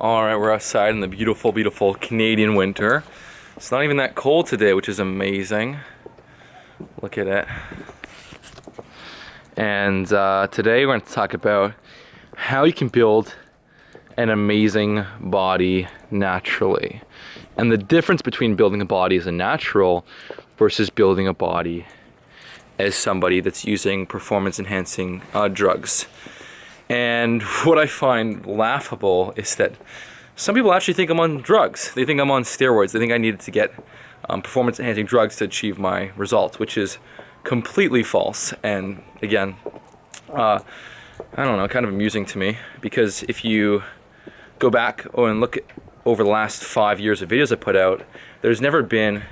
Alright, we're outside in the beautiful, beautiful Canadian winter. It's not even that cold today, which is amazing. Look at it. And today we're going to talk about how you can build an amazing body naturally. And the difference between building a body as a natural versus building a body as somebody that's using performance-enhancing drugs. And what I find laughable is that some people actually think I'm on drugs. They think I'm on steroids. They think I needed to get performance-enhancing drugs to achieve my results, which is completely false. And again, I don't know, kind of amusing to me, because if you go back and look at over the last 5 years of videos I put out, there's never been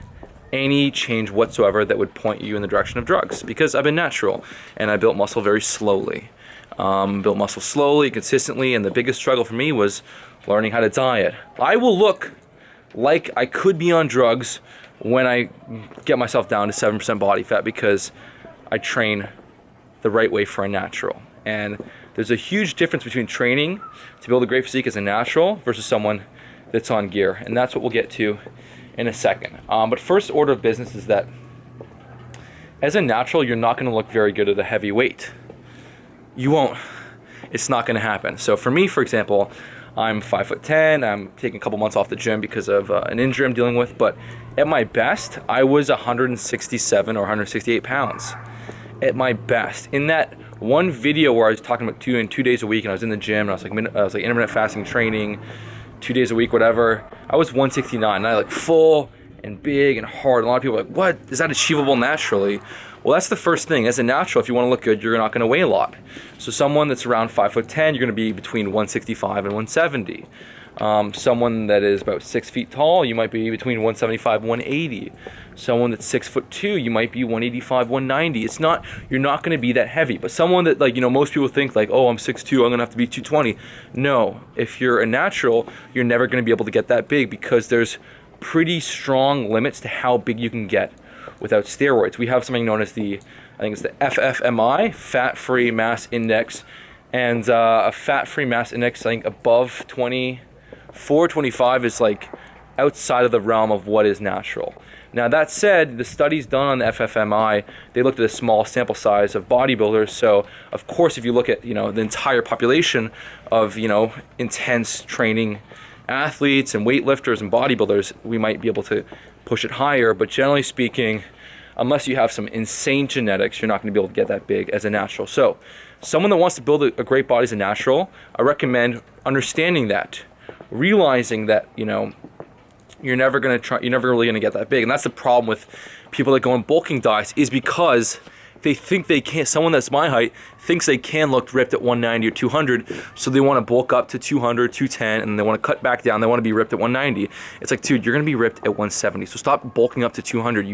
any change whatsoever that would point you in the direction of drugs, because I've been natural and I built muscle very slowly. Built muscle slowly, consistently, and the biggest struggle for me was learning how to diet. I will look like I could be on drugs when I get myself down to 7% body fat, because I train the right way for a natural. And there's a huge difference between training to build a great physique as a natural versus someone that's on gear, and that's what we'll get to in a second. But first order of business is that as a natural, you're not going to look very good at a heavy weight. You won't. It's not going to happen. So for me, for example, I'm 5'10". I'm taking a couple months off the gym because of an injury I'm dealing with. But at my best, I was 167 or 168 pounds. At my best. In that one video where I was talking about 2 days a week, and I was in the gym, and I was like intermittent fasting training, 2 days a week, whatever. I was 169, and I like full and big and hard. A lot of people are like, what? Is that achievable naturally? Well, that's the first thing. As a natural, if you want to look good, you're not going to weigh a lot. So someone that's around 5'10", you're going to be between 165 and 170. Someone that is about 6 feet tall, you might be between 175 and 180. Someone that's 6'2", you might be 185, 190. You're not going to be that heavy. But someone that, like, most people think like, oh, I'm 6'2", I'm going to have to be 220. No, if you're a natural, you're never going to be able to get that big, because there's pretty strong limits to how big you can get without steroids. We have something known as I think it's the FFMI, Fat-Free Mass Index, and a fat-free mass index, I think above 24, 25 is like outside of the realm of what is natural. Now that said, the studies done on the FFMI, they looked at a small sample size of bodybuilders. So of course, if you look at the entire population of intense training athletes and weightlifters and bodybuilders, we might be able to push it higher. But generally speaking, unless you have some insane genetics, you're not going to be able to get that big as a natural. So someone that wants to build a great body as a natural, I recommend understanding that, realizing that you're never really going to get that big. And that's the problem with people that go on bulking diets, is because they think they can't. Someone that's my height thinks they can look ripped at 190 or 200, so they want to bulk up to 200, 210, and they want to cut back down. They want to be ripped at 190. It's like, dude, you're going to be ripped at 170. So stop bulking up to 200.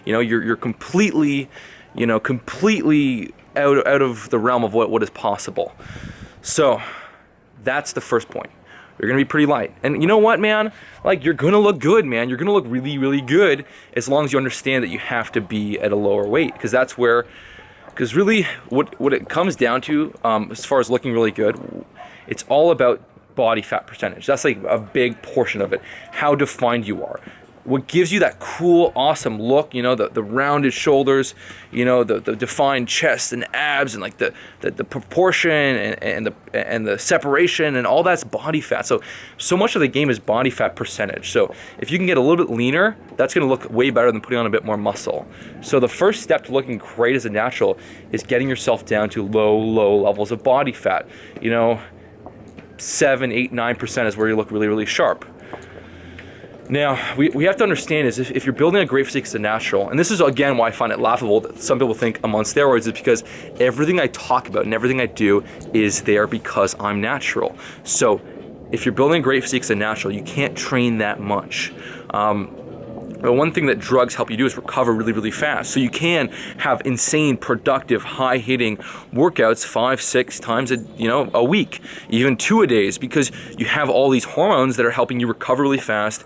You're completely, completely out of the realm of what is possible. So that's the first point. You're going to be pretty light. And you know what, man? Like, you're going to look good, man. You're going to look really, really good, as long as you understand that you have to be at a lower weight. Because really, what it comes down to, as far as looking really good, it's all about body fat percentage. That's like a big portion of it. How defined you are. What gives you that cool, awesome look, the rounded shoulders, the defined chest and abs, and like the proportion and the separation, and all that's body fat. So much of the game is body fat percentage. So if you can get a little bit leaner, that's going to look way better than putting on a bit more muscle. So the first step to looking great as a natural is getting yourself down to low levels of body fat. 7, 8, 9% is where you look really, really sharp. Now, we have to understand is if you're building a great physique as a natural, and this is again why I find it laughable that some people think I'm on steroids, is because everything I talk about and everything I do is there because I'm natural. So if you're building a great physique as a natural, you can't train that much. But one thing that drugs help you do is recover really, really fast. So you can have insane, productive, high-hitting workouts 5, 6 times a week, even 2 a days, because you have all these hormones that are helping you recover really fast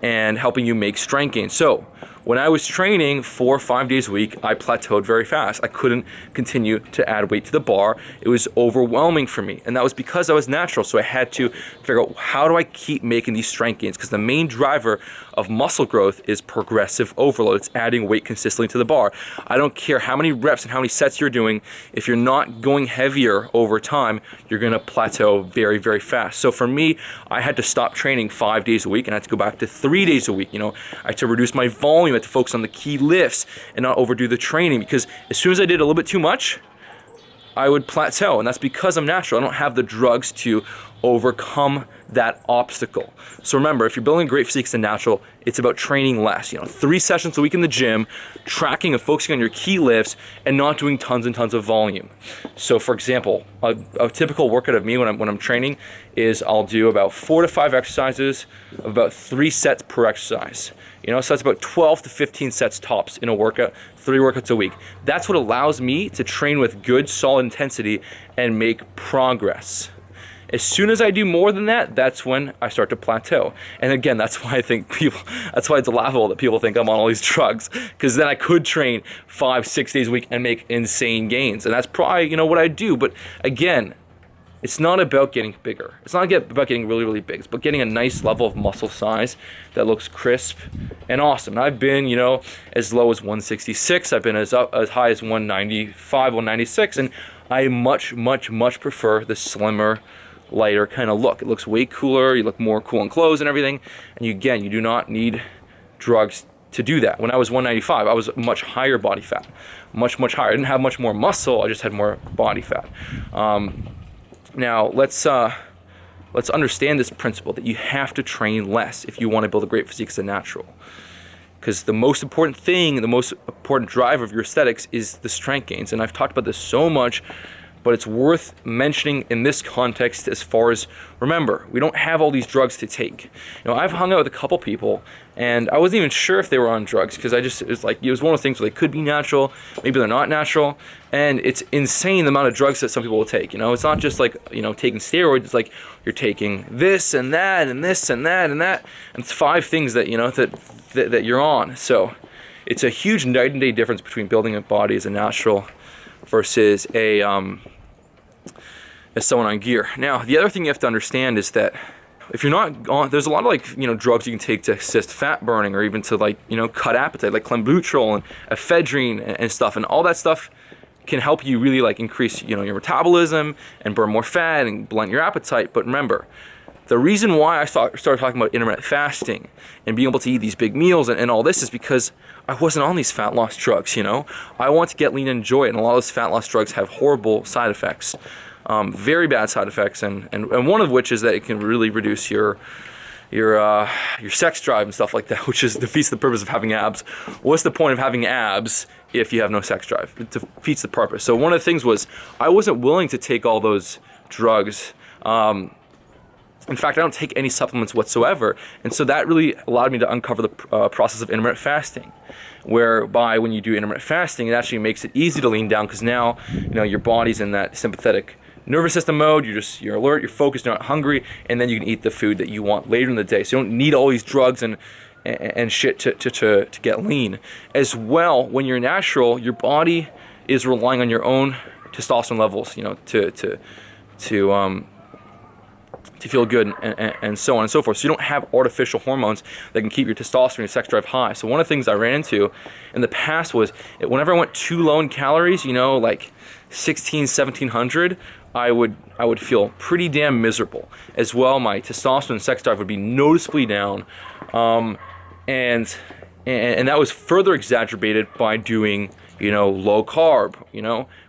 and helping you make strength gains. So when I was training 4 or 5 days a week, I plateaued very fast. I couldn't continue to add weight to the bar. It was overwhelming for me. And that was because I was natural. So I had to figure out, how do I keep making these strength gains? Because the main driver of muscle growth is progressive overload. It's adding weight consistently to the bar. I don't care how many reps and how many sets you're doing. If you're not going heavier over time, you're gonna plateau very, very fast. So for me, I had to stop training 5 days a week and I had to go back to 3 days a week. I had to reduce my volume, I had to focus on the key lifts and not overdo the training, because as soon as I did a little bit too much, I would plateau, and that's because I'm natural. I don't have the drugs to overcome that obstacle. So remember, if you're building a great physique as a natural, it's about training less. 3 sessions a week in the gym, tracking and focusing on your key lifts, and not doing tons and tons of volume. So for example, a typical workout of me when I'm training is I'll do about 4 to 5 exercises, about 3 sets per exercise. So that's about 12 to 15 sets tops in a workout, 3 workouts a week. That's what allows me to train with good, solid intensity and make progress. As soon as I do more than that, that's when I start to plateau. And again, that's why that's why it's laughable that people think I'm on all these drugs, because then I could train 5, 6 days a week and make insane gains. And that's probably, what I do. But again, it's not about getting bigger. It's not about getting really, really big. It's about getting a nice level of muscle size that looks crisp and awesome. And I've been, as low as 166. I've been as high as 195, 196. And I much, much, much prefer the slimmer, lighter kind of look. It looks way cooler. You look more cool in clothes and everything. And you do not need drugs to do that. When I was 195, I was much higher body fat. Much, much higher. I didn't have much more muscle. I just had more body fat. Now let's understand this principle that you have to train less if you want to build a great physique as a natural. Because the most important thing, the most important driver of your aesthetics is the strength gains. And I've talked about this so much, but it's worth mentioning in this context as far as, remember, we don't have all these drugs to take. I've hung out with a couple people and I wasn't even sure if they were on drugs, because it was one of those things where they could be natural, maybe they're not natural, and it's insane the amount of drugs that some people will take. It's not just like, taking steroids, it's like you're taking this and that and this and that and that, and it's 5 things that, that you're on. So it's a huge night and day difference between building a body as a natural versus as someone on gear. Now, the other thing you have to understand is that if you're not on, there's a lot of drugs you can take to assist fat burning, or even to cut appetite, like clenbuterol and ephedrine and stuff, and all that stuff can help you really increase your metabolism and burn more fat and blunt your appetite. But remember, the reason why I started talking about intermittent fasting and being able to eat these big meals and all this is because I wasn't on these fat loss drugs. I want to get lean and enjoy it, and a lot of those fat loss drugs have horrible side effects, very bad side effects, and one of which is that it can really reduce your sex drive and stuff like that, which defeats the purpose of having abs. What's the point of having abs if you have no sex drive? It defeats the purpose. So one of the things was I wasn't willing to take all those drugs. In fact, I don't take any supplements whatsoever. And so that really allowed me to uncover the process of intermittent fasting, whereby when you do intermittent fasting, it actually makes it easy to lean down, because now, your body's in that sympathetic nervous system mode. You're alert, you're focused, you're not hungry, and then you can eat the food that you want later in the day. So you don't need all these drugs and shit to get lean. As well, when you're natural, your body is relying on your own testosterone levels, to feel good and so on and so forth. So you don't have artificial hormones that can keep your testosterone and sex drive high. So one of the things I ran into in the past was whenever I went too low in calories, like 1700, I would feel pretty damn miserable. As well, my testosterone and sex drive would be noticeably down, and that was further exacerbated by doing low carb,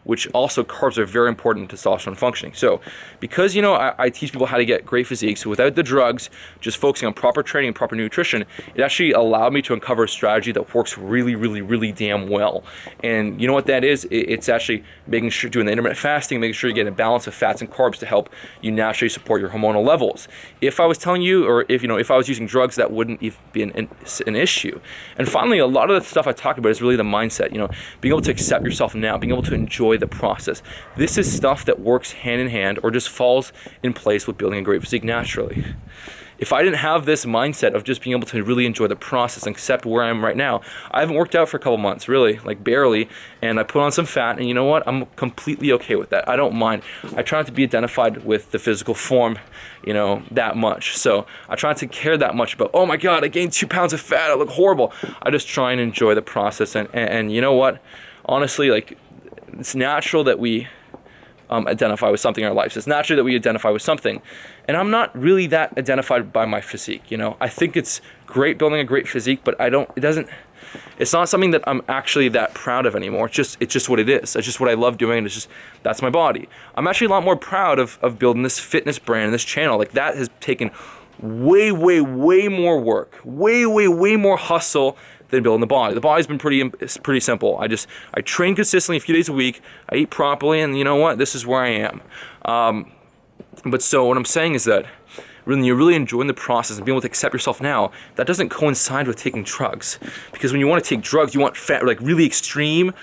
which also carbs are very important in testosterone functioning. So because, I teach people how to get great physiques without the drugs, just focusing on proper training and proper nutrition, it actually allowed me to uncover a strategy that works really, really, really damn well. And you know what that is? It's actually making sure, doing the intermittent fasting, making sure you get a balance of fats and carbs to help you naturally support your hormonal levels. If I was telling you, or if I was using drugs, that wouldn't even be an issue. And finally, a lot of the stuff I talk about is really the mindset, being able to accept yourself now, being able to enjoy the process. This is stuff that works hand in hand or just falls in place with building a great physique naturally. if I didn't have this mindset of just being able to really enjoy the process and accept where I am right now, I haven't worked out for a couple months, really, like barely, and I put on some fat, and you know what? I'm completely okay with that. I don't mind. I try not to be identified with the physical form, you know, that much. So I try not to care that much about, oh my God, I gained 2 pounds of fat, I look horrible. I just try and enjoy the process, and you know what? Honestly, like, it's natural that we identify with something in our lives. It's natural that we identify with something. And I'm not really that identified by my physique, you know. I think it's great building a great physique, but it's not something that I'm actually that proud of anymore. It's just what it is. It's just what I love doing. That's my body. I'm actually a lot more proud of building this fitness brand, this channel. Like, that has taken way more work, way more hustle than building the body. The body's been pretty simple. I train consistently a few days a week, I eat properly, and you know what? This is where I am. But so what I'm saying is that when you're really enjoying the process and being able to accept yourself now, that doesn't coincide with taking drugs. Because when you want to take drugs, you want like really extreme,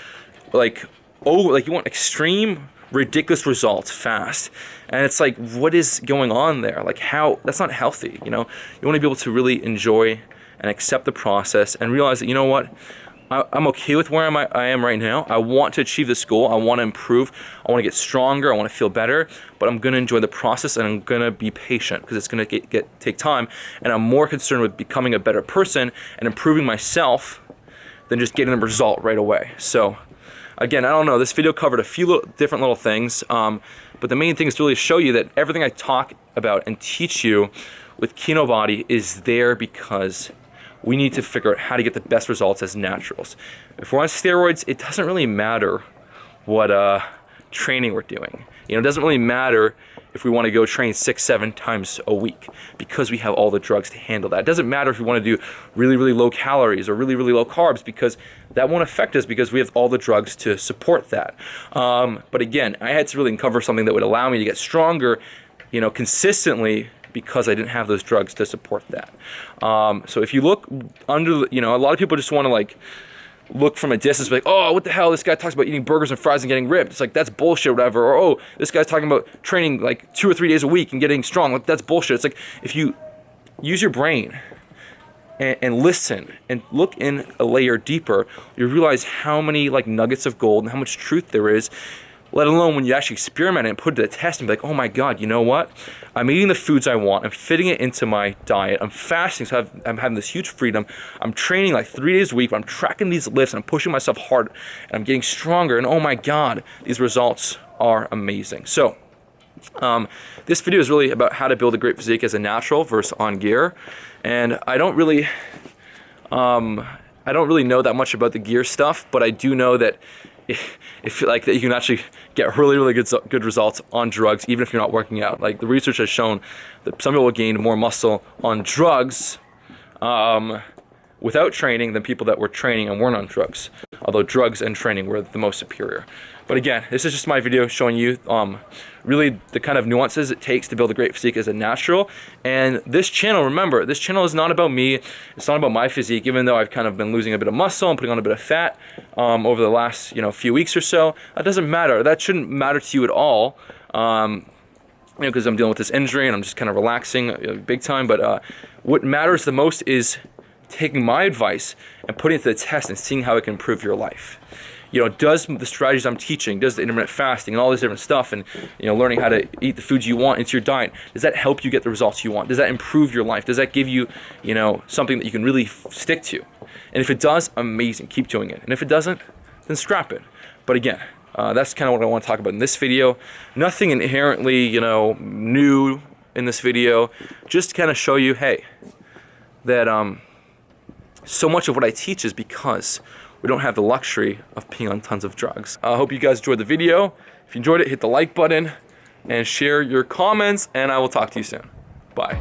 like you want extreme, ridiculous results fast. And it's like, what is going on there? Like, that's not healthy, you know? You want to be able to really enjoy and accept the process and realize that, you know what, I'm okay with where I am right now. I want to achieve this goal. I want to improve. I want to get stronger. I want to feel better. But I'm going to enjoy the process, and I'm going to be patient because it's going to take time. And I'm more concerned with becoming a better person and improving myself than just getting the result right away. So again, I don't know. This video covered a few different little things. But the main thing is to really show you that everything I talk about and teach you with Kinobody is there because we need to figure out how to get the best results as naturals. If we're on steroids, it doesn't really matter what training we're doing. You know, it doesn't really matter if we want to go train 6-7 times a week because we have all the drugs to handle that. It doesn't matter if we want to do really low calories or really low carbs because that won't affect us because we have all the drugs to support that. But again, I had to really uncover something that would allow me to get stronger, you know, consistently, because I didn't have those drugs to support that. So if you look under, you know, a lot of people just want to like look from a distance, like, oh, what the hell? This guy talks about eating burgers and fries and getting ripped. It's like, that's bullshit, whatever. Or, oh, this guy's talking about training like 2 or 3 days a week and getting strong. Like, that's bullshit. It's like, if you use your brain and listen and look in a layer deeper, you realize how many like nuggets of gold and how much truth there is. Let alone when you actually experiment and put it to the test and be like, oh my God, you know what? I'm eating the foods I want. I'm fitting it into my diet. I'm fasting, so I'm having this huge freedom. I'm training like 3 days a week. I'm tracking these lifts. And I'm pushing myself hard. And I'm getting stronger. And oh my God, these results are amazing. So this video is really about how to build a great physique as a natural versus on gear. And I don't really know that much about the gear stuff, but I do know that if like that you can actually get really good results on drugs even if you're not working out. Like, the research has shown that some people gain more muscle on drugs without training than people that were training and weren't on drugs, although drugs and training were the most superior. But again, this is just my video showing you really the kind of nuances it takes to build a great physique as a natural. And this channel, remember, this channel is not about me. It's not about my physique, even though I've kind of been losing a bit of muscle and putting on a bit of fat over the last few weeks or so. That doesn't matter. That shouldn't matter to you at all. Because I'm dealing with this injury and I'm just kind of relaxing big time. But what matters the most is taking my advice and putting it to the test and seeing how it can improve your life. You know, does the strategies I'm teaching, does the intermittent fasting and all this different stuff, and learning how to eat the foods you want into your diet, does that help you get the results you want? Does that improve your life? Does that give you, something that you can really stick to? And if it does, amazing, keep doing it. And if it doesn't, then scrap it. But again, that's kind of what I want to talk about in this video. Nothing inherently, new in this video. Just to kind of show you, hey, that so much of what I teach is because we don't have the luxury of being on tons of drugs. I hope you guys enjoyed the video. If you enjoyed it, hit the like button and share your comments, and I will talk to you soon. Bye.